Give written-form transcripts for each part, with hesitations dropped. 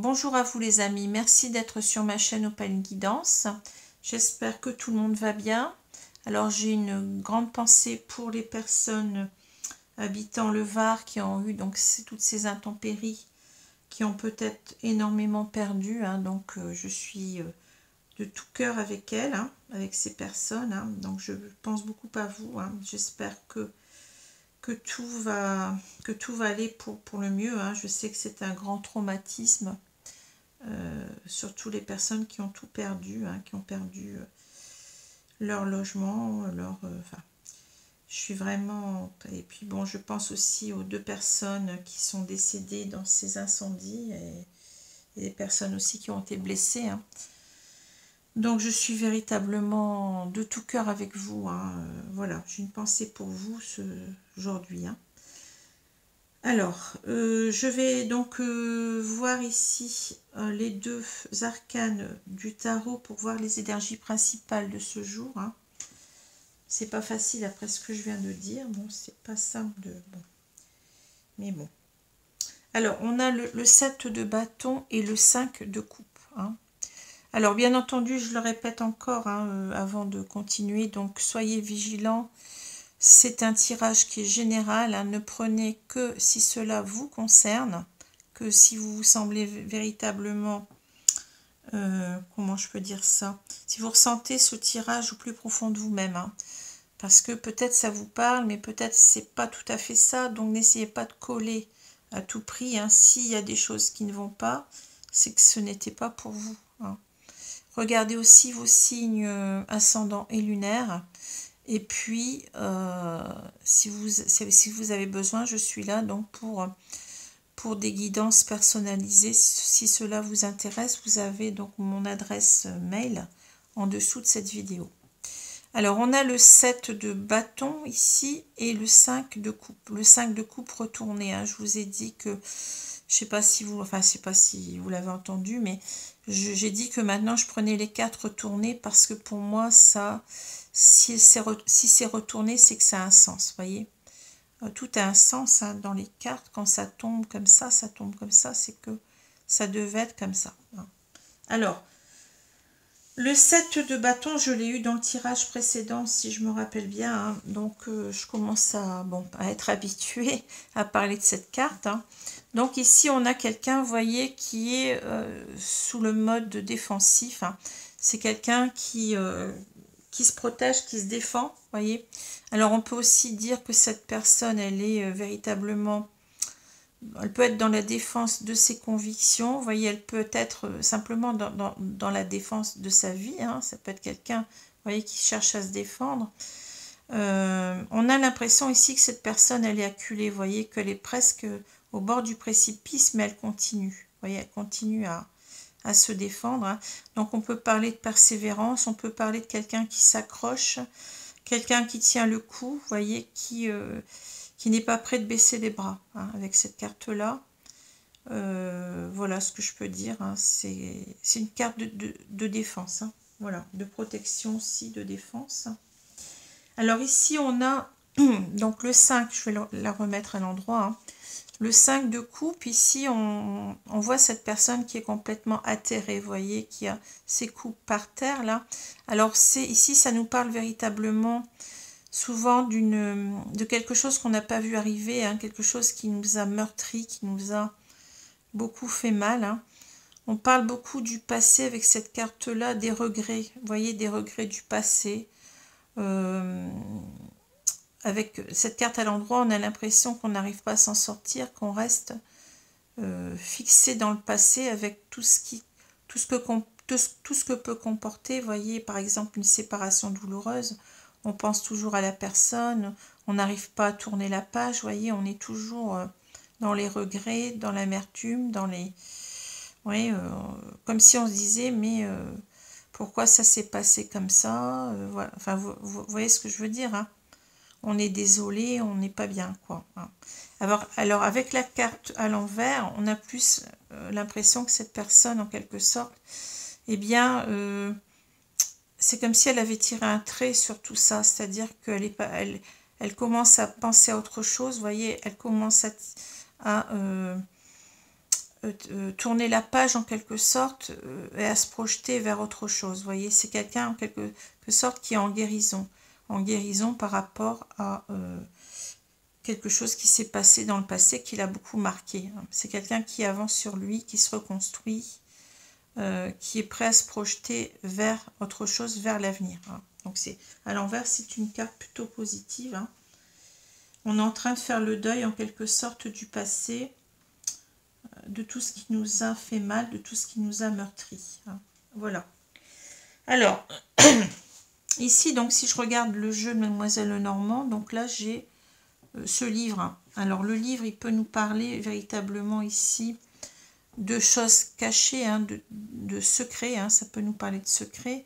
bonjour à vous les amis, merci d'être sur ma chaîne Opale Guidance. J'espère que tout le monde va bien. Alors j'ai une grande pensée pour les personnes habitant le Var qui ont eu donc toutes ces intempéries, qui ont peut-être énormément perdu. Donc je suis de tout cœur avec elles, avec ces personnes. Donc je pense beaucoup à vous. J'espère que tout va aller pour le mieux. Je sais que c'est un grand traumatisme. Surtout les personnes qui ont tout perdu, qui ont perdu leur logement, enfin, je suis vraiment... Et puis bon, je pense aussi aux 2 personnes qui sont décédées dans ces incendies et les personnes aussi qui ont été blessées. Donc je suis véritablement de tout cœur avec vous. Voilà, j'ai une pensée pour vous aujourd'hui. Alors, je vais donc voir ici les 2 arcanes du tarot pour voir les énergies principales de ce jour. C'est pas facile après ce que je viens de dire. Bon, c'est pas simple de... Bon. Mais bon. Alors, on a le 7 de bâton et le 5 de coupe. Alors, bien entendu, je le répète encore avant de continuer. Donc, soyez vigilants. C'est un tirage qui est général, ne prenez que si cela vous concerne, que si vous vous semblez véritablement, comment je peux dire ça, si vous ressentez ce tirage au plus profond de vous-même, parce que peut-être ça vous parle, mais peut-être c'est pas tout à fait ça, donc n'essayez pas de coller à tout prix. S'il y a des choses qui ne vont pas, c'est que ce n'était pas pour vous. Regardez aussi vos signes ascendants et lunaires. Et puis, si vous avez besoin, je suis là donc pour des guidances personnalisées. Si cela vous intéresse, vous avez donc mon adresse mail en dessous de cette vidéo. Alors, on a le 7 de bâton ici et le 5 de coupe. Le 5 de coupe retourné. Je vous ai dit que, je sais pas si vous l'avez entendu, mais j'ai dit que maintenant je prenais les 4 retournés parce que pour moi, ça... Si c'est retourné, c'est que ça a un sens, voyez. Tout a un sens dans les cartes. Quand ça tombe comme ça c'est que ça devait être comme ça. Alors, le 7 de bâton, je l'ai eu dans le tirage précédent, si je me rappelle bien. Donc, je commence à être habituée à parler de cette carte. Donc, ici, on a quelqu'un, vous voyez, qui est sous le mode défensif. C'est quelqu'un qui se protège, qui se défend, voyez. Alors, on peut aussi dire que cette personne, elle est véritablement... Elle peut être dans la défense de ses convictions, vous voyez, elle peut être simplement dans la défense de sa vie. Ça peut être quelqu'un, vous voyez, qui cherche à se défendre. On a l'impression ici que cette personne, elle est acculée, vous voyez, qu'elle est presque au bord du précipice, mais elle continue. Vous voyez, elle continue à se défendre. Donc on peut parler de persévérance, on peut parler de quelqu'un qui s'accroche, quelqu'un qui tient le coup, vous voyez, qui n'est pas prêt de baisser les bras avec cette carte-là. Voilà ce que je peux dire. C'est une carte de défense. Voilà, de protection aussi, de défense. Alors ici, on a donc le 5, je vais la remettre à l'endroit. Le 5 de coupe, ici, on voit cette personne qui est complètement atterrée, vous voyez, qui a ses coupes par terre, là. Alors, ici, ça nous parle véritablement, souvent, de quelque chose qu'on n'a pas vu arriver, quelque chose qui nous a meurtri, qui nous a beaucoup fait mal. On parle beaucoup du passé avec cette carte-là, des regrets, vous voyez, des regrets du passé. Avec cette carte à l'endroit, on a l'impression qu'on n'arrive pas à s'en sortir, qu'on reste fixé dans le passé avec tout ce que peut comporter, voyez, par exemple, une séparation douloureuse. On pense toujours à la personne, on n'arrive pas à tourner la page, voyez, on est toujours dans les regrets, dans l'amertume, dans les... Oui, comme si on se disait, mais pourquoi ça s'est passé comme ça, voilà. Enfin, vous voyez ce que je veux dire, on est désolé, on n'est pas bien, quoi. Alors, avec la carte à l'envers, on a plus l'impression que cette personne, en quelque sorte, eh bien, c'est comme si elle avait tiré un trait sur tout ça, c'est-à-dire elle commence à penser à autre chose, vous voyez, elle commence à tourner la page en quelque sorte et à se projeter vers autre chose. Vous voyez, c'est quelqu'un en quelque sorte qui est en guérison par rapport à quelque chose qui s'est passé dans le passé qui l'a beaucoup marqué. C'est quelqu'un qui avance sur lui, qui se reconstruit, qui est prêt à se projeter vers autre chose, vers l'avenir. Donc c'est à l'envers, c'est une carte plutôt positive. On est en train de faire le deuil en quelque sorte du passé, de tout ce qui nous a fait mal, de tout ce qui nous a meurtri. Voilà. Alors, ici, donc, si je regarde le jeu de Mademoiselle Lenormand, donc là, j'ai ce livre. Alors, le livre, il peut nous parler véritablement ici de choses cachées, de secrets. Ça peut nous parler de secrets.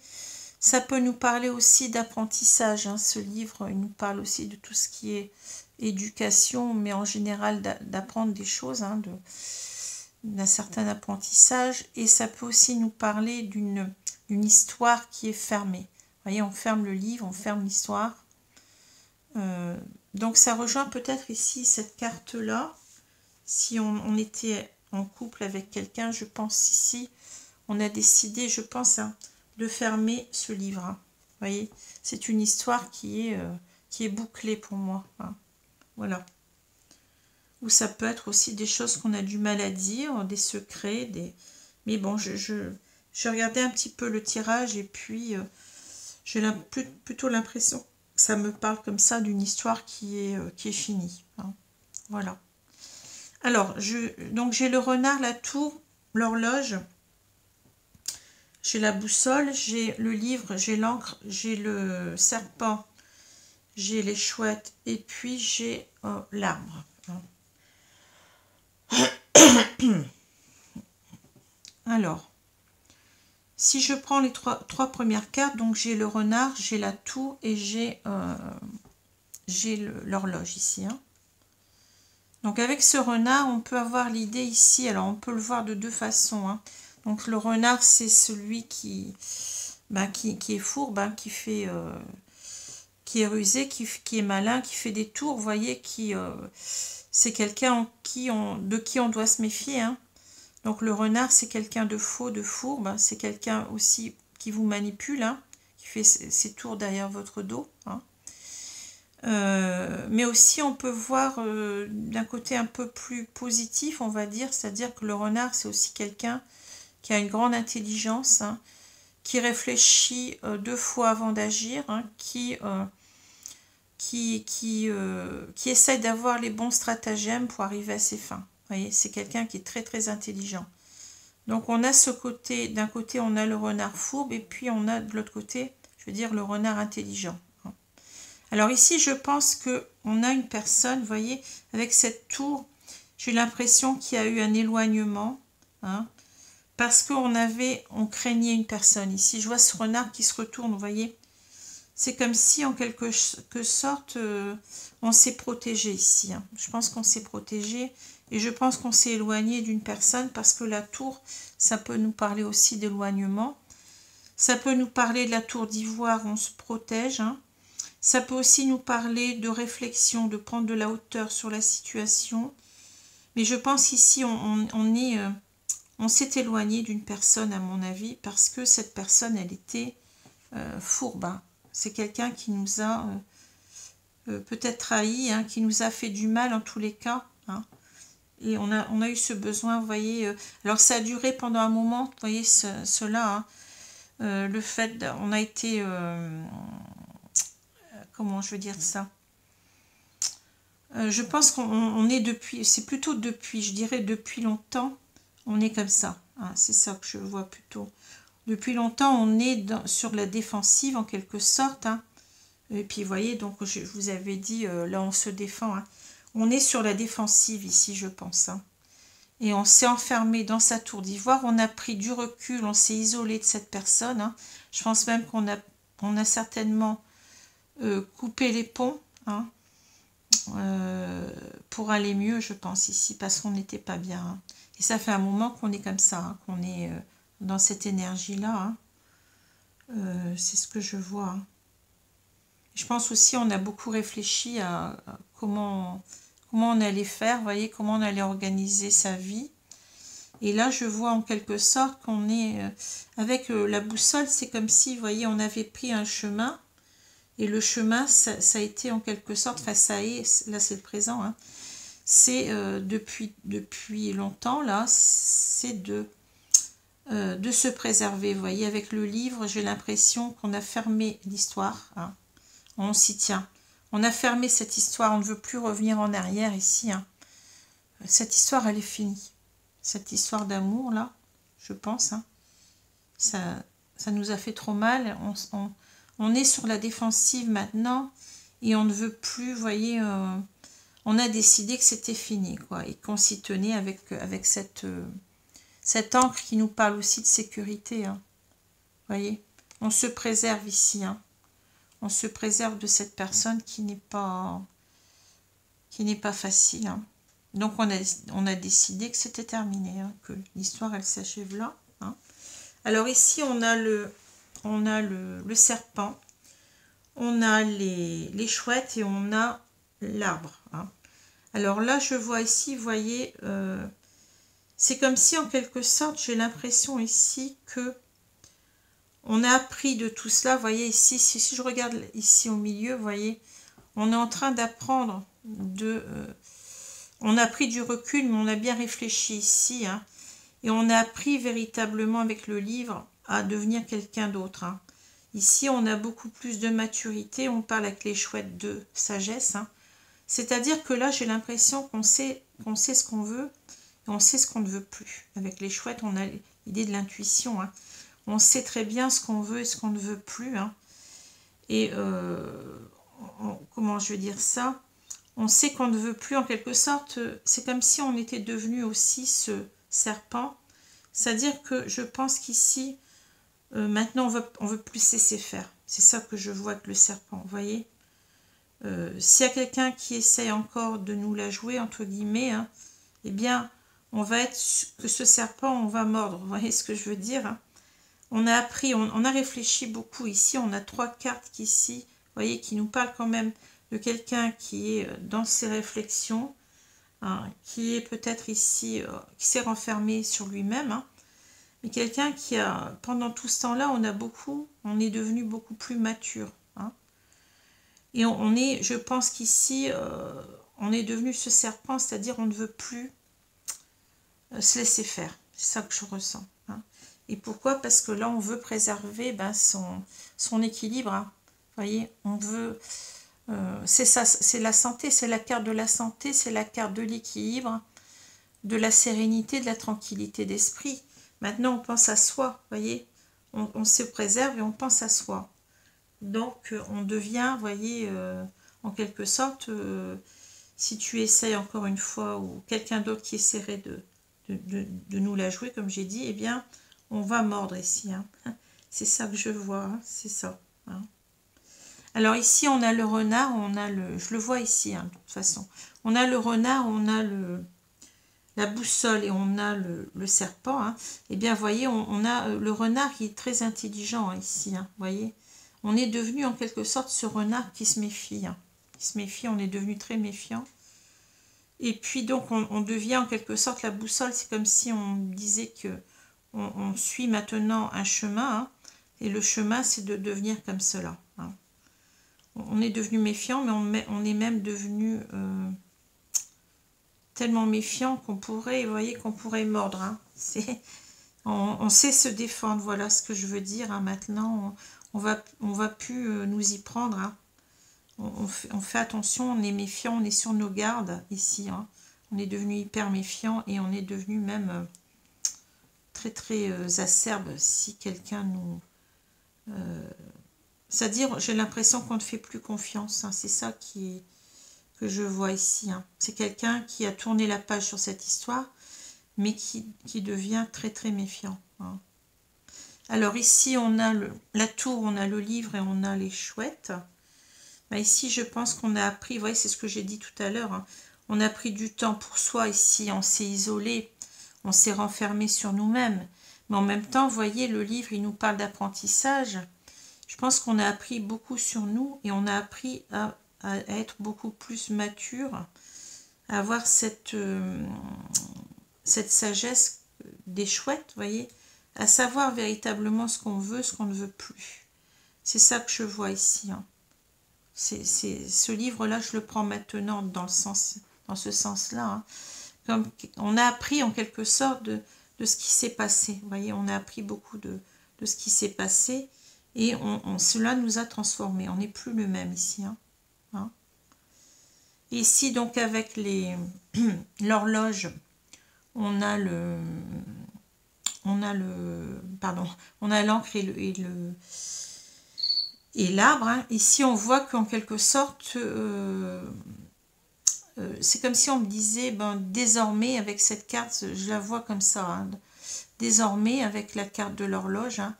Ça peut nous parler aussi d'apprentissage. Ce livre, il nous parle aussi de tout ce qui est éducation, mais en général d'apprendre des choses, d'un certain apprentissage. Et ça peut aussi nous parler d'une histoire qui est fermée. Vous voyez, on ferme le livre, on ferme l'histoire. Donc ça rejoint peut-être ici cette carte-là. Si on était en couple avec quelqu'un, je pense ici, on a décidé, je pense, de fermer ce livre. Vous voyez, c'est une histoire qui est bouclée pour moi. Voilà. Ou ça peut être aussi des choses qu'on a du mal à dire, des secrets, mais bon, je regardais un petit peu le tirage et puis j'ai plutôt l'impression que ça me parle comme ça d'une histoire qui est finie. Voilà. Alors, donc j'ai le renard, la tour, l'horloge, j'ai la boussole, j'ai le livre, j'ai l'encre, j'ai le serpent, j'ai les chouettes et puis j'ai l'arbre. Alors, si je prends les trois premières cartes, donc j'ai le renard, j'ai la tour et j'ai l'horloge ici. Donc avec ce renard, on peut avoir l'idée ici, alors on peut le voir de deux façons. Donc le renard, c'est celui qui est fourbe, qui est rusé, qui est malin, qui fait des tours, vous voyez, c'est quelqu'un de qui on doit se méfier. Donc le renard, c'est quelqu'un de faux, de fourbe, c'est quelqu'un aussi qui vous manipule, qui fait ses tours derrière votre dos. Mais aussi on peut voir d'un côté un peu plus positif, on va dire, c'est-à-dire que le renard, c'est aussi quelqu'un qui a une grande intelligence, qui réfléchit deux fois avant d'agir, qui essaie d'avoir les bons stratagèmes pour arriver à ses fins. Vous voyez, c'est quelqu'un qui est très très intelligent. Donc on a ce côté, d'un côté on a le renard fourbe et puis on a de l'autre côté, je veux dire, le renard intelligent. Alors ici je pense qu'on a une personne, vous voyez, avec cette tour, j'ai l'impression qu'il y a eu un éloignement, parce qu'on craignait une personne. Ici je vois ce renard qui se retourne, vous voyez. C'est comme si en quelque sorte on s'est protégé ici. Je pense qu'on s'est protégé et je pense qu'on s'est éloigné d'une personne parce que la tour, ça peut nous parler aussi d'éloignement. Ça peut nous parler de la tour d'ivoire, on se protège. Ça peut aussi nous parler de réflexion, de prendre de la hauteur sur la situation. Mais je pense ici on s'est éloigné d'une personne à mon avis parce que cette personne, elle était fourbe. C'est quelqu'un qui nous a peut-être trahi, qui nous a fait du mal en tous les cas. Et on a eu ce besoin, vous voyez. Alors ça a duré pendant un moment, vous voyez cela. Le fait, on a été... comment je veux dire ça, je pense qu'on est depuis, c'est plutôt depuis, je dirais depuis longtemps, on est comme ça. C'est ça que je vois plutôt. Depuis longtemps, on est sur la défensive en quelque sorte. Et puis, vous voyez, donc je vous avais dit, là, on se défend. On est sur la défensive ici, je pense. Et on s'est enfermé dans sa tour d'ivoire. On a pris du recul, on s'est isolé de cette personne. Je pense même qu'on a certainement coupé les ponts pour aller mieux, je pense, ici, parce qu'on n'était pas bien. Et ça fait un moment qu'on est comme ça, qu'on est... dans cette énergie-là. C'est ce que je vois. Je pense aussi on a beaucoup réfléchi à comment on allait faire, vous voyez, comment on allait organiser sa vie. Et là, je vois en quelque sorte qu'on est... avec la boussole, c'est comme si, vous voyez, on avait pris un chemin. Et le chemin, ça a été en quelque sorte... Enfin, ça est... Là, c'est le présent. Hein, c'est depuis longtemps, là, c'est de se préserver. Vous voyez, avec le livre, j'ai l'impression qu'on a fermé l'histoire. Hein, on s'y tient. On a fermé cette histoire. On ne veut plus revenir en arrière ici. Hein. Cette histoire, elle est finie. Cette histoire d'amour, là, je pense, hein, ça nous a fait trop mal. On est sur la défensive maintenant et on ne veut plus, vous voyez, on a décidé que c'était fini, quoi, et qu'on s'y tenait avec cette encre qui nous parle aussi de sécurité. Hein, vous voyez, on se préserve ici. Hein, on se préserve de cette personne qui n'est pas facile. Hein. Donc on a décidé que c'était terminé, hein, que l'histoire elle s'achève là. Hein. Alors ici on a le serpent, on a les chouettes et on a l'arbre. Hein. Alors là je vois ici, vous voyez, c'est comme si en quelque sorte j'ai l'impression ici que on a appris de tout cela. Vous voyez ici, si je regarde ici au milieu, vous voyez, on est en train d'apprendre on a pris du recul, mais on a bien réfléchi ici. Hein, et on a appris véritablement avec le livre à devenir quelqu'un d'autre. Hein. Ici, on a beaucoup plus de maturité. On parle avec les chouettes de sagesse. Hein. C'est-à-dire que là, j'ai l'impression qu'on sait ce qu'on veut et on sait ce qu'on ne veut plus. Avec les chouettes, on a l'idée de l'intuition. Hein. On sait très bien ce qu'on veut et ce qu'on ne veut plus. Hein. Et comment je veux dire ça ? On sait qu'on ne veut plus, en quelque sorte, c'est comme si on était devenu aussi ce serpent. C'est-à-dire que je pense qu'ici, maintenant, on veut plus laisser faire. C'est ça que je vois avec le serpent, vous voyez. S'il y a quelqu'un qui essaye encore de nous la jouer, entre guillemets, hein, eh bien, on va être que ce serpent, on va mordre. Vous voyez ce que je veux dire, hein. On a appris, on a réfléchi beaucoup ici. On a 3 cartes ici, vous voyez, qui nous parlent quand même de quelqu'un qui est dans ses réflexions, hein, qui est peut-être ici, qui s'est renfermé sur lui-même, hein, mais quelqu'un qui a, pendant tout ce temps-là, on est devenu beaucoup plus mature. Hein, et on est, je pense qu'ici, on est devenu ce serpent, c'est-à-dire on ne veut plus se laisser faire. C'est ça que je ressens. Hein. Et pourquoi? Parce que là, on veut préserver son équilibre. Hein. Vous voyez, on veut... c'est ça, c'est la santé, c'est la carte de la santé, c'est la carte de l'équilibre, de la sérénité, de la tranquillité d'esprit. Maintenant, on pense à soi, vous voyez, on se préserve et on pense à soi. Donc, on devient, vous voyez, en quelque sorte, si tu essayes encore une fois, ou quelqu'un d'autre qui essaierait de nous la jouer, comme j'ai dit, eh bien, on va mordre ici. Hein. C'est ça que je vois, hein, c'est ça. Hein. Alors ici, on a le renard, je le vois ici, hein, de toute façon. On a le renard, on a la boussole et on a le serpent. Hein. Eh bien, vous voyez, on a le renard qui est très intelligent hein, ici. Hein, vous voyez, on est devenu en quelque sorte ce renard qui se méfie. Hein, qui se méfie, on est devenu très méfiant. Et puis donc, on devient en quelque sorte la boussole. C'est comme si on disait que on suit maintenant un chemin. Hein, et le chemin, c'est de devenir comme cela. Hein. On est devenu méfiant, mais on est même devenu tellement méfiant qu'on pourrait, vous voyez, qu'on pourrait mordre. Hein. On sait se défendre, voilà ce que je veux dire. Hein. Maintenant, on va plus nous y prendre. Hein. On fait attention, on est méfiant, on est sur nos gardes ici. Hein. On est devenu hyper méfiant et on est devenu même très très acerbe si quelqu'un nous... c'est-à-dire, j'ai l'impression qu'on ne fait plus confiance. Hein. C'est ça que je vois ici. Hein. C'est quelqu'un qui a tourné la page sur cette histoire, mais qui devient très très méfiant. Hein. Alors ici, on a la tour, on a le livre et on a les chouettes. Bah, ici, je pense qu'on a appris, vous voyez, c'est ce que j'ai dit tout à l'heure, hein. On a pris du temps pour soi ici, on s'est isolé, on s'est renfermé sur nous-mêmes. Mais en même temps, vous voyez, le livre, il nous parle d'apprentissage. Je pense qu'on a appris beaucoup sur nous et on a appris à être beaucoup plus mature, à avoir cette sagesse des chouettes, vous voyez, à savoir véritablement ce qu'on veut, ce qu'on ne veut plus. C'est ça que je vois ici. Hein. Ce livre-là, je le prends maintenant dans ce sens-là. Hein. Comme on a appris en quelque sorte de ce qui s'est passé. Vous voyez, on a appris beaucoup de ce qui s'est passé et cela nous a transformés. On n'est plus le même ici. Hein. Hein. Ici, donc, avec l'horloge, on a l'encre et l'arbre. Hein. Ici, on voit qu'en quelque sorte, c'est comme si on me disait, désormais, avec cette carte, je la vois comme ça, hein, désormais, avec la carte de l'horloge, hein,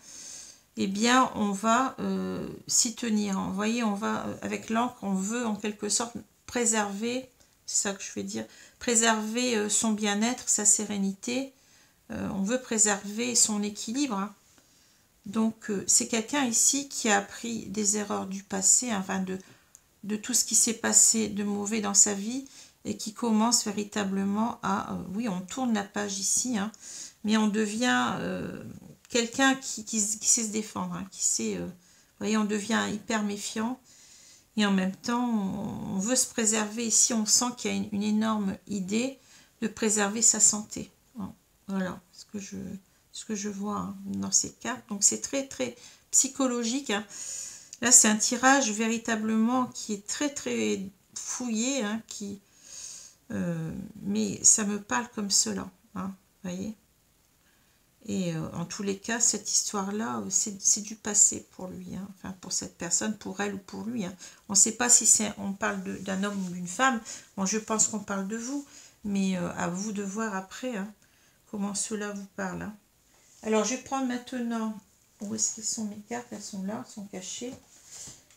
eh bien, on va s'y tenir. Vous voyez, on va, avec l'encre, on veut en quelque sorte préserver, c'est ça que je vais dire, préserver son bien-être, sa sérénité, on veut préserver son équilibre. Hein. Donc, c'est quelqu'un ici qui a appris des erreurs du passé, enfin de tout ce qui s'est passé de mauvais dans sa vie et qui commence véritablement à... oui, on tourne la page ici, hein, mais on devient quelqu'un qui sait se défendre, hein, qui sait... vous voyez, on devient hyper méfiant et en même temps, on veut se préserver. Ici, on sent qu'il y a une énorme idée de préserver sa santé. Voilà ce que je vois hein, dans ces cartes. Donc, c'est très, très psychologique. Hein. Là, c'est un tirage véritablement qui est très, très fouillé. Hein, mais ça me parle comme cela. Hein, voyez. Et en tous les cas, cette histoire-là, c'est du passé pour lui. Hein, enfin, pour cette personne, pour elle ou pour lui. Hein. On ne sait pas si on parle d'un homme ou d'une femme. Bon, je pense qu'on parle de vous. Mais à vous de voir après hein, comment cela vous parle. Hein. Alors, je vais prendre maintenant... Où est-ce qu'elles sont mes cartes? Elles sont là, elles sont cachées.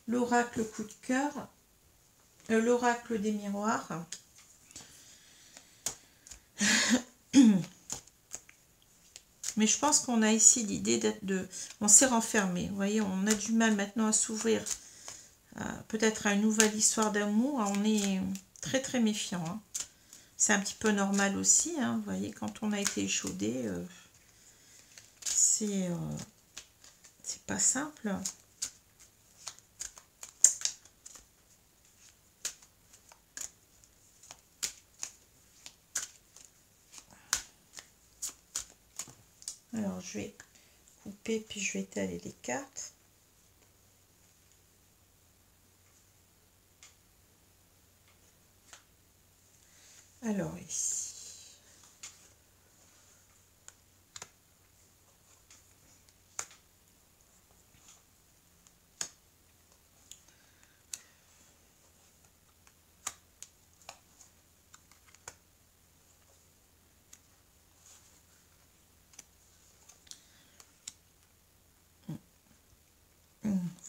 L'oracle coup de cœur, l'oracle des miroirs. Mais je pense qu'on a ici l'idée on s'est renfermé. Vous voyez, on a du mal maintenant à s'ouvrir peut-être à une nouvelle histoire d'amour. On est très très méfiant. Hein. C'est un petit peu normal aussi. Hein. Vous voyez, quand on a été échaudé, c'est pas simple. Alors, je vais couper, puis je vais étaler les cartes. Alors, ici.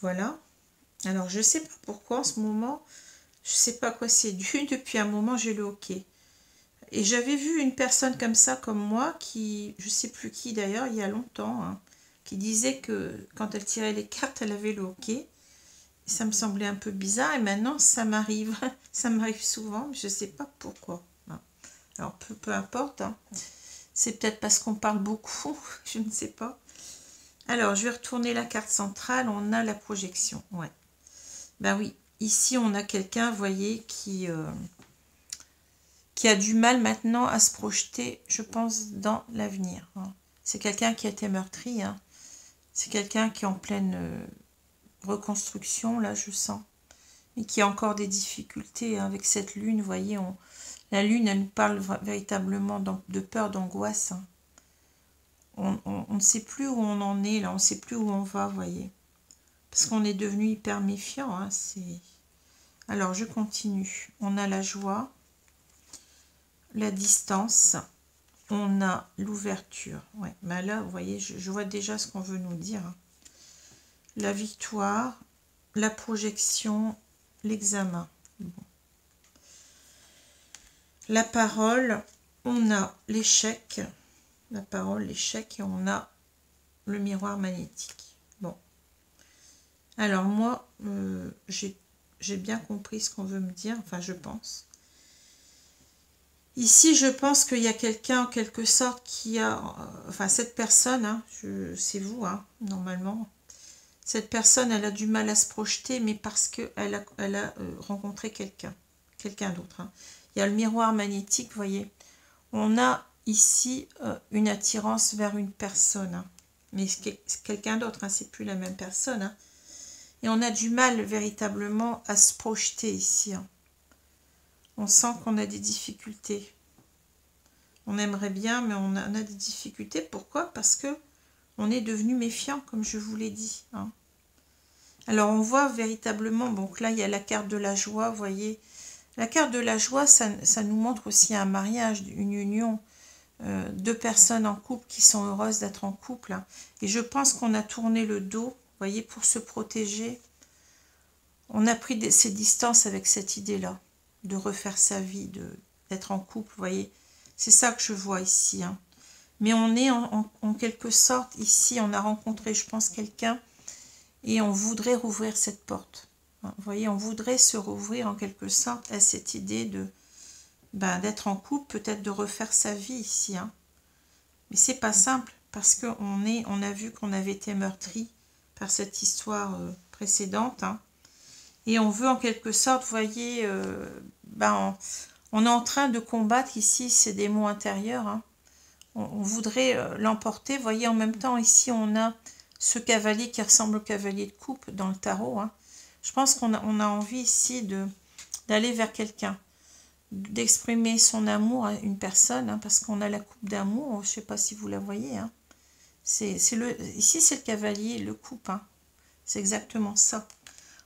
Voilà. Alors, je ne sais pas pourquoi en ce moment, je ne sais pas quoi c'est dû. Depuis un moment, j'ai le hoquet. Et j'avais vu une personne comme ça, comme moi, qui, je ne sais plus qui d'ailleurs, il y a longtemps, hein, qui disait que quand elle tirait les cartes, elle avait le hoquet. Et ça me semblait un peu bizarre. Et maintenant, ça m'arrive. Ça m'arrive souvent, mais je ne sais pas pourquoi. Alors, peu importe. Hein. C'est peut-être parce qu'on parle beaucoup. Je ne sais pas. Alors, je vais retourner la carte centrale. On a la projection. Ouais. Ben oui. Ici, on a quelqu'un, vous voyez, qui a du mal maintenant à se projeter, je pense, dans l'avenir. Hein. C'est quelqu'un qui a été meurtri. Hein. C'est quelqu'un qui est en pleine reconstruction, là, je sens. Et qui a encore des difficultés hein, avec cette lune. Vous voyez, la lune, elle nous parle véritablement de peur, d'angoisse. Hein. On ne sait plus où on en est, là. On ne sait plus où on va, vous voyez. Parce qu'on est devenu hyper méfiant. Hein, alors, je continue. On a la joie, la distance, on a l'ouverture. Ouais, mais là, vous voyez, je vois déjà ce qu'on veut nous dire. Hein. La victoire, la projection, l'examen. Bon. La parole, on a l'échec. La parole, l'échec, et on a le miroir magnétique. Bon. Alors, moi, j'ai bien compris ce qu'on veut me dire. Enfin, je pense. Ici, je pense qu'il y a quelqu'un en quelque sorte qui a... Enfin, cette personne, hein, c'est vous, hein, normalement. Cette personne, elle a du mal à se projeter, mais parce qu'elle a rencontré quelqu'un d'autre. Hein. Il y a le miroir magnétique, vous voyez. On a ici une attirance vers une personne. Hein. Mais c'est quelqu'un d'autre, hein, c'est plus la même personne. Hein. Et on a du mal véritablement à se projeter ici. Hein. On sent qu'on a des difficultés. On aimerait bien, mais on a des difficultés. Pourquoi? Parce que on est devenu méfiant, comme je vous l'ai dit. Hein. Alors, on voit véritablement, donc là, il y a la carte de la joie, vous voyez. La carte de la joie, ça nous montre aussi un mariage, une union, deux personnes en couple qui sont heureuses d'être en couple. Hein. Et je pense qu'on a tourné le dos, vous voyez, pour se protéger. On a pris ces distances avec cette idée-là, de refaire sa vie, d'être en couple, vous voyez. C'est ça que je vois ici. Hein. Mais on est en quelque sorte, ici, on a rencontré, je pense, quelqu'un et on voudrait rouvrir cette porte. Vous voyez, on voudrait se rouvrir en quelque sorte à cette idée de d'être en couple, peut-être de refaire sa vie ici. Hein. Mais c'est pas simple parce qu'on a vu qu'on avait été meurtri par cette histoire précédente. Hein. Et on veut en quelque sorte, vous voyez, on est en train de combattre ici ces démons intérieurs. Hein. On voudrait l'emporter. Vous voyez, en même temps, ici, on a ce cavalier qui ressemble au cavalier de coupe dans le tarot. Hein. Je pense qu'on a envie ici d'aller vers quelqu'un, d'exprimer son amour à une personne, hein, parce qu'on a la coupe d'amour. Je ne sais pas si vous la voyez. Hein. Ici, c'est le cavalier, le coupe. Hein. C'est exactement ça.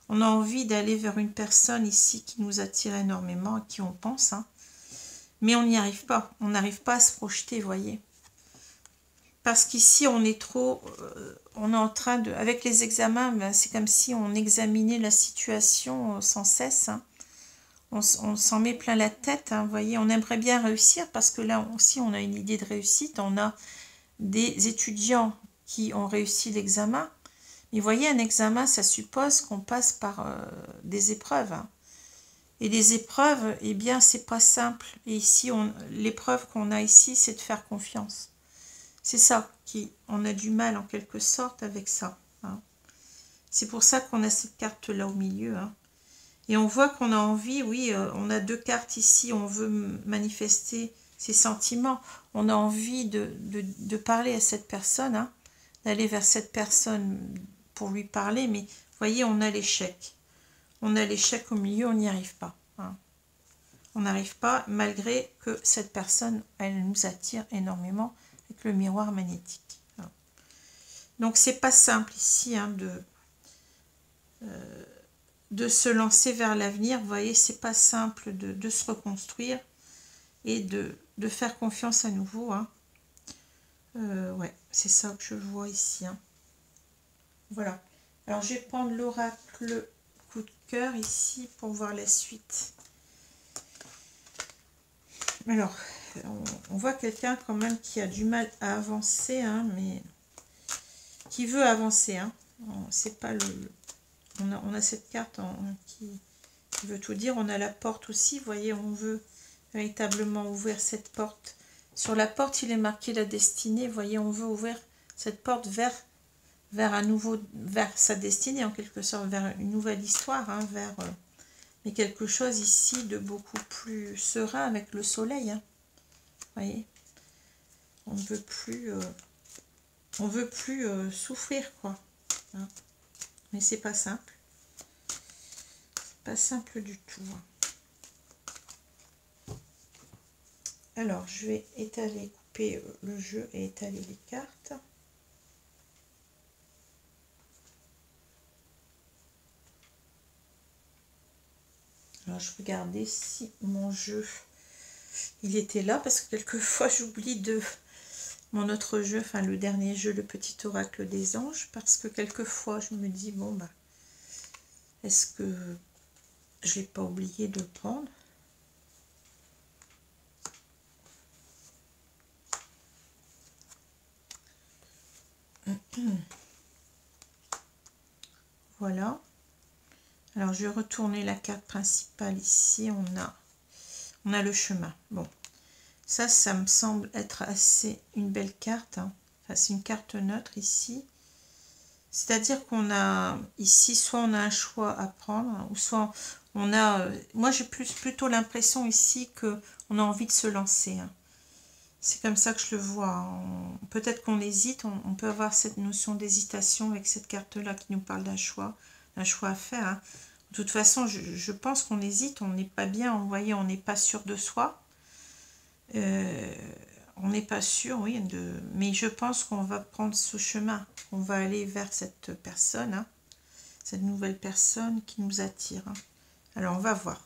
On a envie d'aller vers une personne ici qui nous attire énormément, à qui on pense. Hein. Mais on n'y arrive pas. On n'arrive pas à se projeter, vous voyez. Parce qu'ici, on est trop... on est en train de... Avec les examens, ben, c'est comme si on examinait la situation sans cesse. Hein. On s'en met plein la tête. Hein, vous voyez, on aimerait bien réussir parce que là aussi, on a une idée de réussite. On a des étudiants qui ont réussi l'examen. Mais vous voyez, un examen, ça suppose qu'on passe par des épreuves. Hein. Et les épreuves, eh bien, c'est pas simple. Et ici, l'épreuve qu'on a ici, c'est de faire confiance. C'est ça, on a du mal en quelque sorte avec ça. Hein. C'est pour ça qu'on a cette carte-là au milieu. Hein. Et on voit qu'on a envie, oui, on a deux cartes ici, on veut manifester ses sentiments. On a envie de parler à cette personne, hein, d'aller vers cette personne pour lui parler. Mais vous voyez, on a l'échec. On a l'échec au milieu, on n'y arrive pas. Hein. On n'arrive pas, malgré que cette personne, elle nous attire énormément avec le miroir magnétique. Hein. Donc, c'est pas simple ici hein, de se lancer vers l'avenir. Vous voyez, c'est pas simple de se reconstruire et de faire confiance à nouveau. Hein. Ouais, c'est ça que je vois ici. Hein. Voilà. Alors, je vais prendre l'oracle coup de cœur ici pour voir la suite. Alors, on voit quelqu'un quand même qui a du mal à avancer, hein, mais qui veut avancer. Hein. C'est pas on a cette carte qui veut tout dire. On a la porte aussi, vous voyez, on veut véritablement ouvrir cette porte. Sur la porte, il est marqué la destinée. Vous voyez, on veut ouvrir cette porte vers sa destinée, en quelque sorte, vers une nouvelle histoire, hein, mais quelque chose ici de beaucoup plus serein avec le soleil. Hein. Vous voyez, on ne veut plus souffrir, quoi. Hein. Mais c'est pas simple. C'est pas simple du tout. Alors, je vais couper le jeu et étaler les cartes. Alors, je regardais si mon jeu, il était là, parce que quelquefois, j'oublie mon autre jeu, enfin le dernier jeu, le petit oracle des anges, parce que quelquefois, je me dis, bon, bah, est-ce que je n'ai pas oublié de le prendre? Voilà. Alors, je vais retourner la carte principale ici. On a le chemin. Bon. Ça me semble être assez une belle carte. Hein. Enfin, c'est une carte neutre ici. C'est-à-dire qu'on a ici, soit on a un choix à prendre, ou soit on a... moi, j'ai plutôt l'impression ici qu'on a envie de se lancer. Hein. C'est comme ça que je le vois. Hein. Peut-être qu'on hésite, on peut avoir cette notion d'hésitation avec cette carte-là qui nous parle d'un choix à faire. Hein. De toute façon, je pense qu'on hésite, on n'est pas bien, vous voyez, on n'est pas sûr de soi. On n'est pas sûr, oui, mais je pense qu'on va prendre ce chemin. On va aller vers cette personne, hein, cette nouvelle personne qui nous attire. Hein. Alors, on va voir.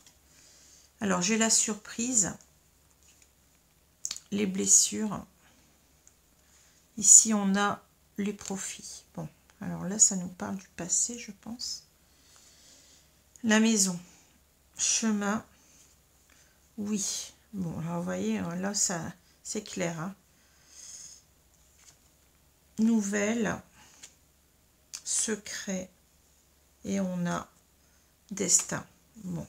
Alors, j'ai la surprise, les blessures. Ici, on a les profits. Bon, alors là, ça nous parle du passé, je pense. La maison, chemin, oui. Bon, alors, vous voyez, là, ça... c'est clair. Hein. Nouvelle, secret, et on a destin. Bon.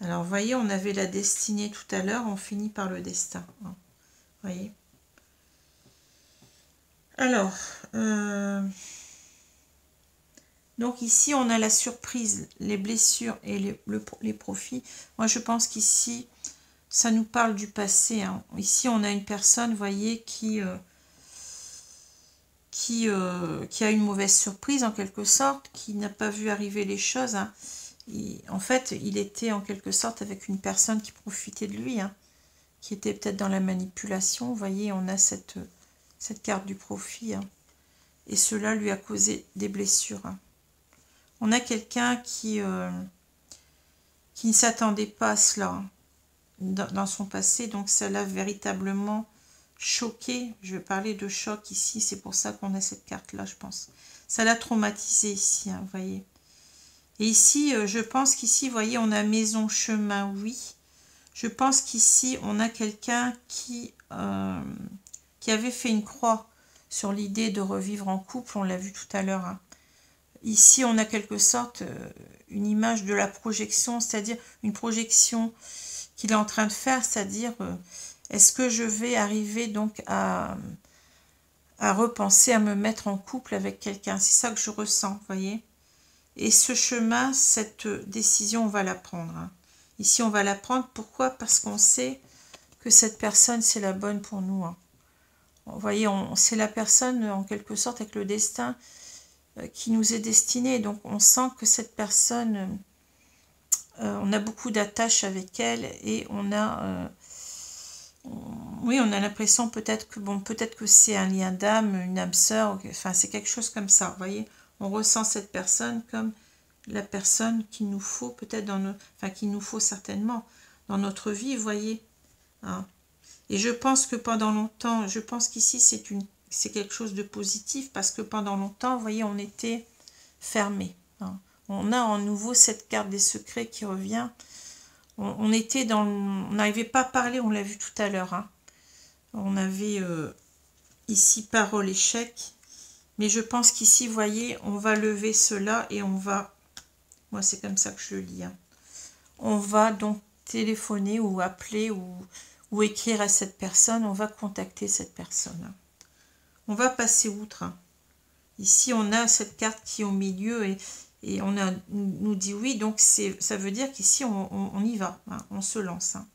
Alors, vous voyez, on avait la destinée tout à l'heure, on finit par le destin. Hein. Vous voyez. Alors, donc ici, on a la surprise, les blessures et les profits. Moi, je pense qu'ici, ça nous parle du passé. Hein. Ici, on a une personne, vous voyez, qui a une mauvaise surprise, en quelque sorte, qui n'a pas vu arriver les choses. Hein. En fait, il était en quelque sorte avec une personne qui profitait de lui, hein, qui était peut-être dans la manipulation. Vous voyez, on a cette carte du profit. Hein, et cela lui a causé des blessures. Hein. On a quelqu'un qui ne s'attendait pas à cela hein, dans son passé, donc ça l'a véritablement choqué. Je vais parler de choc ici, c'est pour ça qu'on a cette carte-là, je pense. Ça l'a traumatisé ici, hein, vous voyez. Et ici, je pense qu'ici, vous voyez, on a maison, chemin, oui. Je pense qu'ici, on a quelqu'un qui avait fait une croix sur l'idée de revivre en couple, on l'a vu tout à l'heure. Hein. Ici, on a quelque sorte une image de la projection, c'est-à-dire une projection qu'il est en train de faire, c'est-à-dire est-ce que je vais arriver donc à repenser, à me mettre en couple avec quelqu'un. C'est ça que je ressens, vous voyez. Et ce chemin, cette décision, on va la prendre. Hein. Ici, on va la prendre. Pourquoi? Parce qu'on sait que cette personne, c'est la bonne pour nous. Hein. Vous voyez, c'est la personne, en quelque sorte, avec le destin qui nous est destiné. Donc, on sent que cette personne, on a beaucoup d'attaches avec elle et on a... oui, on a l'impression peut-être que c'est un lien d'âme, une âme sœur, enfin, c'est quelque chose comme ça, vous voyez. On ressent cette personne comme la personne qu'il nous faut peut-être qu'il nous faut certainement dans notre vie, vous voyez. Hein. Et je pense que pendant longtemps, je pense qu'ici c'est quelque chose de positif parce que pendant longtemps, vous voyez, on était fermé. Hein. On a en nouveau cette carte des secrets qui revient. On était dans... On n'arrivait pas à parler, on l'a vu tout à l'heure. Hein. On avait ici parole, échec. Mais je pense qu'ici, vous voyez, on va lever cela et on va... Moi, c'est comme ça que je le lis. Hein. On va donc téléphoner ou appeler ou écrire à cette personne. On va contacter cette personne. Hein. On va passer outre. Hein. Ici, on a cette carte qui est au milieu et on nous dit oui. Donc, ça veut dire qu'ici, on y va. Hein. On se lance. Hein.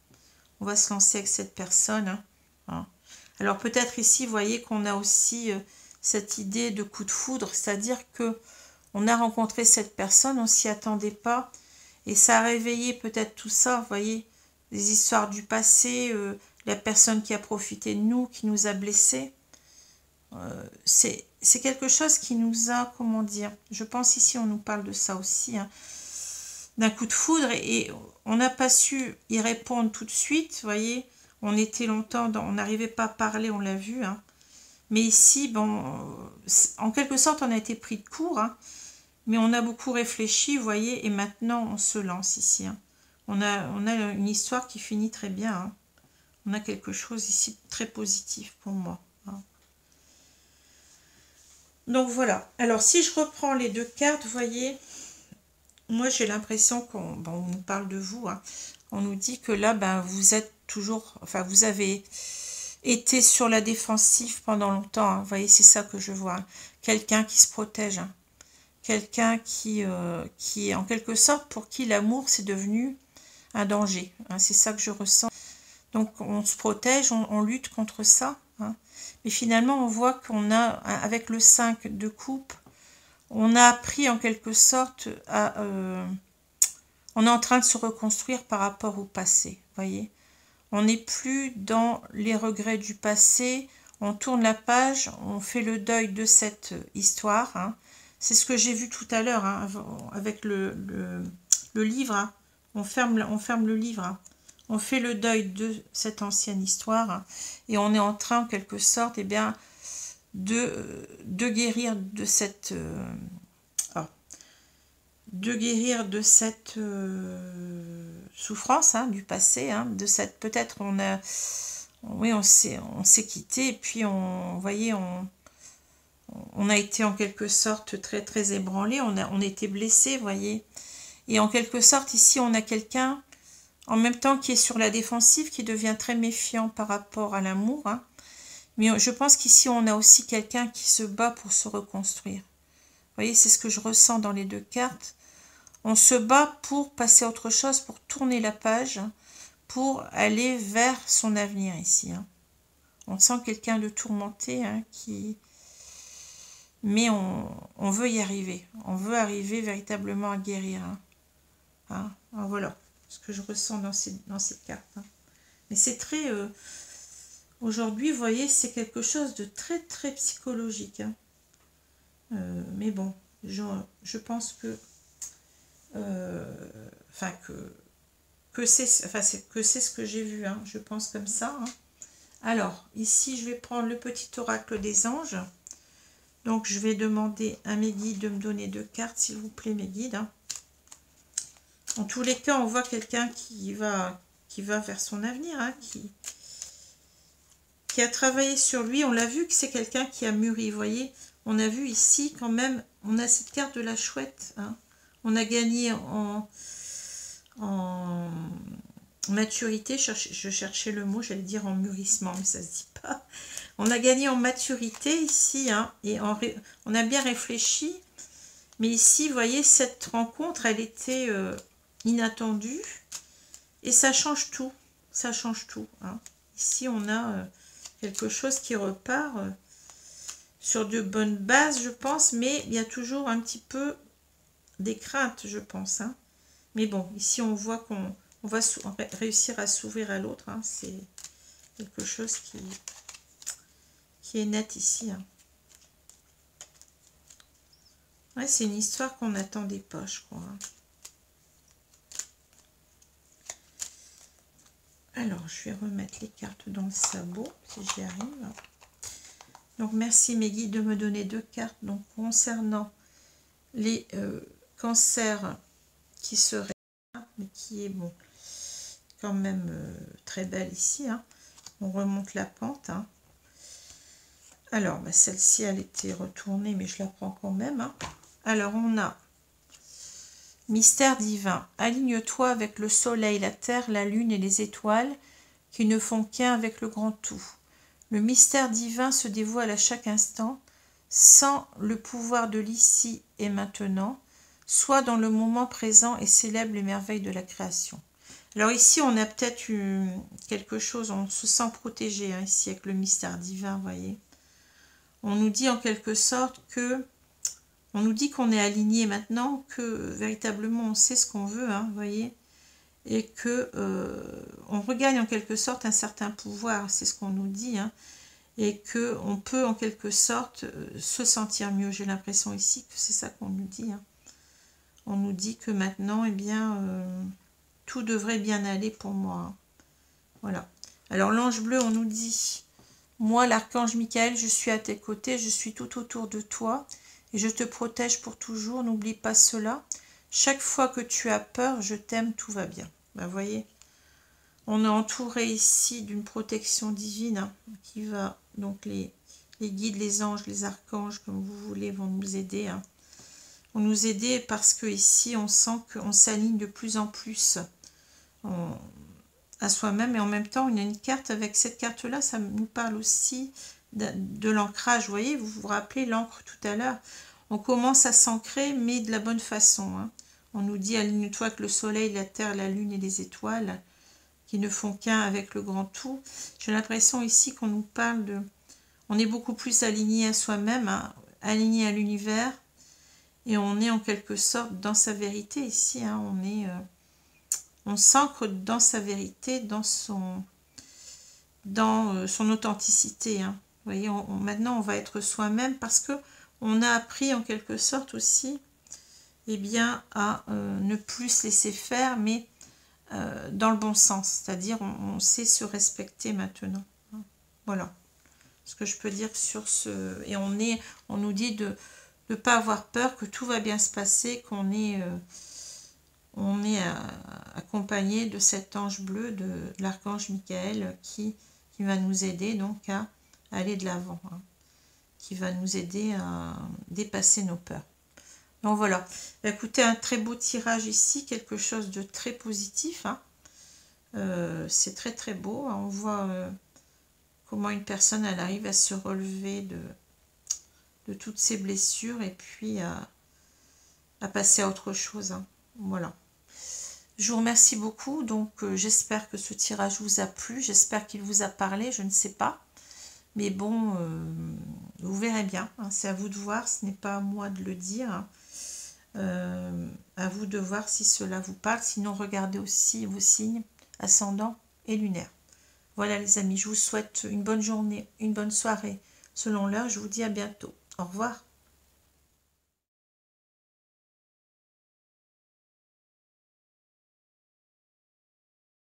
On va se lancer avec cette personne. Hein. Hein. Alors, peut-être ici, vous voyez qu'on a aussi... cette idée de coup de foudre, c'est-à-dire que on a rencontré cette personne, on s'y attendait pas, et ça a réveillé peut-être tout ça, vous voyez, les histoires du passé, la personne qui a profité de nous, qui nous a blessés, c'est quelque chose qui nous a, comment dire, je pense ici on nous parle de ça aussi, hein, d'un coup de foudre, et on n'a pas su y répondre tout de suite, vous voyez, on était longtemps, on n'arrivait pas à parler, on l'a vu, hein. Mais ici, bon, en quelque sorte, on a été pris de court, hein, mais on a beaucoup réfléchi, vous voyez, et maintenant, on se lance ici. Hein. On a une histoire qui finit très bien. Hein. On a quelque chose ici de très positif pour moi. Hein. Donc, voilà. Alors, si je reprends les deux cartes, vous voyez, moi, j'ai l'impression qu'on nous parle de vous. Hein. On nous dit que là, ben, vous êtes toujours, enfin vous avez été sur la défensive pendant longtemps, hein. Vous voyez, c'est ça que je vois, hein. Quelqu'un qui se protège, hein. Quelqu'un qui en quelque sorte, pour qui l'amour c'est devenu un danger, hein. C'est ça que je ressens. Donc on se protège, on lutte contre ça, hein. Mais finalement on voit qu'on a, avec le 5 de coupe, on a appris en quelque sorte à... on est en train de se reconstruire par rapport au passé, voyez. On n'est plus dans les regrets du passé, on tourne la page, on fait le deuil de cette histoire, hein. C'est ce que j'ai vu tout à l'heure, hein, avec le livre, hein. On ferme le livre, hein. On fait le deuil de cette ancienne histoire, hein, et on est en train, en quelque sorte, eh bien, de guérir de cette... souffrance, hein, du passé, hein, de cette... Peut-être on s'est quitté, et puis vous voyez, on a été en quelque sorte très très ébranlé, on a été blessé, vous voyez. Et en quelque sorte, ici, on a quelqu'un, en même temps, qui est sur la défensive, qui devient très méfiant par rapport à l'amour, hein. Mais je pense qu'ici, on a aussi quelqu'un qui se bat pour se reconstruire. Vous voyez, c'est ce que je ressens dans les deux cartes. On se bat pour passer à autre chose, pour tourner la page, hein, pour aller vers son avenir ici, hein. On sent quelqu'un de tourmenté, hein, mais on veut y arriver. On veut arriver véritablement à guérir, hein. Alors voilà ce que je ressens dans ces cartes, hein. Mais c'est très... aujourd'hui, vous voyez, c'est quelque chose de très très psychologique, hein. Mais bon, je pense que... enfin que c'est ce que j'ai vu, hein. Je pense comme ça, hein. Alors ici je vais prendre le petit oracle des anges. Donc je vais demander à mes guides de me donner 2 cartes, s'il vous plaît, mes guides, hein. En tous les cas, on voit quelqu'un qui va vers son avenir, hein, qui a travaillé sur lui. On l'a vu que c'est quelqu'un qui a mûri, vous voyez. On a vu ici quand même, on a cette carte de la chouette, hein. On a gagné en maturité, je cherchais le mot, j'allais dire en mûrissement, mais ça se dit pas. On a gagné en maturité ici, hein, et on a bien réfléchi. Mais ici, vous voyez, cette rencontre, elle était inattendue. Et ça change tout. Ça change tout, hein. Ici, on a quelque chose qui repart sur de bonnes bases, je pense. Mais il y a toujours un petit peu des craintes, je pense, hein. Mais bon, ici, on voit qu'on va réussir à s'ouvrir à l'autre, hein. C'est quelque chose qui est net ici, hein. Ouais, c'est une histoire qu'on n'attendait pas, je crois, hein. Alors, je vais remettre les cartes dans le sabot, si j'y arrive. Donc, merci mes guides de me donner 2 cartes. Donc, concernant les cancers qui seraient, mais qui est, bon, quand même très belle ici, hein. On remonte la pente, hein. Alors, bah, celle-ci, elle était retournée, mais je la prends quand même, hein. Alors, on a mystère divin. Aligne-toi avec le soleil, la terre, la lune et les étoiles qui ne font qu'un avec le grand tout. Le mystère divin se dévoile à chaque instant, sans le pouvoir de l'ici et maintenant, soit dans le moment présent et célèbre les merveilles de la création. Alors ici, on a peut-être quelque chose, on se sent protégé, hein, ici avec le mystère divin, vous voyez. On nous dit en quelque sorte que, on nous dit qu'on est aligné maintenant, que véritablement on sait ce qu'on veut, hein, vous voyez, et que on regagne en quelque sorte un certain pouvoir, c'est ce qu'on nous dit, hein, et que on peut en quelque sorte se sentir mieux. J'ai l'impression ici que c'est ça qu'on nous dit, hein. On nous dit que maintenant, eh bien, tout devrait bien aller pour moi, hein. Voilà. Alors l'ange bleu, on nous dit: moi, l'archange Michael, je suis à tes côtés, je suis tout autour de toi et je te protège pour toujours. N'oublie pas cela. Chaque fois que tu as peur, je t'aime, tout va bien. Ben, vous voyez, on est entouré ici d'une protection divine, hein, qui va, donc les guides, les anges, les archanges, comme vous voulez, vont nous aider, hein. Vont nous aider parce que ici, on sent qu'on s'aligne de plus en plus. à soi-même. Et en même temps, on a une carte avec cette carte-là, ça nous parle aussi de l'ancrage. Vous voyez, vous vous rappelez l'encre tout à l'heure. On commence à s'ancrer, mais de la bonne façon. Hein. On nous dit, aligne-toi avec le soleil, la terre, la lune et les étoiles, qui ne font qu'un avec le grand tout. J'ai l'impression ici qu'on nous parle de... On est beaucoup plus aligné à soi-même, hein, aligné à l'univers, et on est en quelque sorte dans sa vérité ici. Hein, on s'ancre dans sa vérité, dans son authenticité. Hein. Vous voyez, maintenant on va être soi-même parce que on a appris en quelque sorte aussi, eh bien, à ne plus se laisser faire, mais dans le bon sens. C'est-à-dire, on sait se respecter maintenant. Hein. Voilà ce que je peux dire sur ce... Et on nous dit de ne pas avoir peur, que tout va bien se passer, qu'on est... on est accompagné de cet ange bleu, de l'archange Michael, qui va nous aider donc à aller de l'avant, hein, qui va nous aider à dépasser nos peurs. Donc voilà, écoutez, un très beau tirage ici, quelque chose de très positif. Hein. C'est très très beau, on voit comment une personne elle arrive à se relever de toutes ses blessures et puis à passer à autre chose. Hein. Voilà. Je vous remercie beaucoup, donc j'espère que ce tirage vous a plu, j'espère qu'il vous a parlé, je ne sais pas. Mais bon, vous verrez bien, hein, c'est à vous de voir, ce n'est pas à moi de le dire. Hein. À vous de voir si cela vous parle, sinon regardez aussi vos signes ascendants et lunaires. Voilà les amis, je vous souhaite une bonne journée, une bonne soirée. Selon l'heure, je vous dis à bientôt. Au revoir.